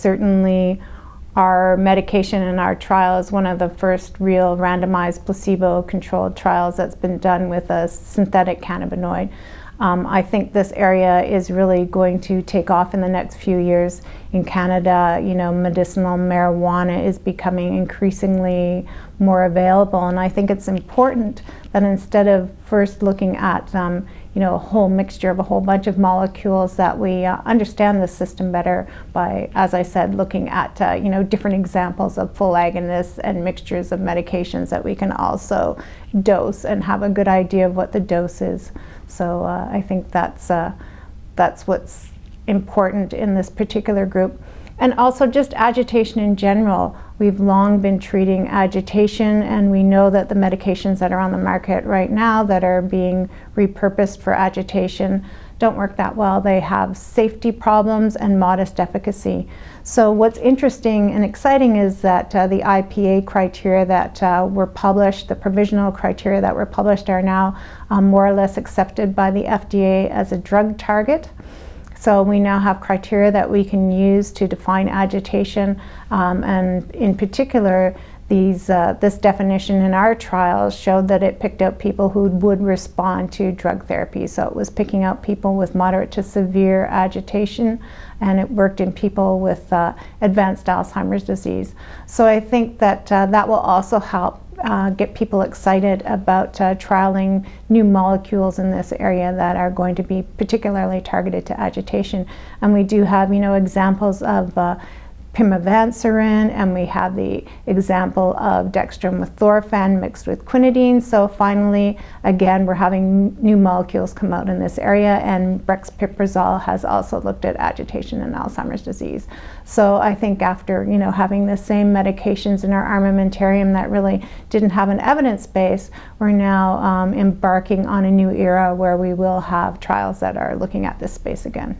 certainly our medication in our trial is one of the first real randomized placebo-controlled trials that's been done with a synthetic cannabinoid. I think this area is really going to take off in the next few years. In Canada, medicinal marijuana is becoming increasingly more available, and I think it's important that instead of first looking at a whole mixture of a whole bunch of molecules, that we understand the system better by, as I said, looking at different examples of full agonists and mixtures of medications that we can also dose and have a good idea of what the dose is. So I think that's what's important in this particular group. And also just agitation in general. We've long been treating agitation, and we know that the medications that are on the market right now that are being repurposed for agitation don't work that well. They have safety problems and modest efficacy. So what's interesting and exciting is that the IPA criteria that were published, the provisional criteria that were published, are now more or less accepted by the FDA as a drug target. So we now have criteria that we can use to define agitation, and in particular, this definition in our trials showed that it picked out people who would respond to drug therapy. So it was picking out people with moderate to severe agitation, and it worked in people with advanced Alzheimer's disease. So I think that that will also help get people excited about trialing new molecules in this area that are going to be particularly targeted to agitation. And we do have, examples of pimavanserin, and we have the example of dextromethorphan mixed with quinidine. So finally, again, we're having new molecules come out in this area, and brexpiprazole has also looked at agitation in Alzheimer's disease. So I think after having the same medications in our armamentarium that really didn't have an evidence base, we're now embarking on a new era where we will have trials that are looking at this space again.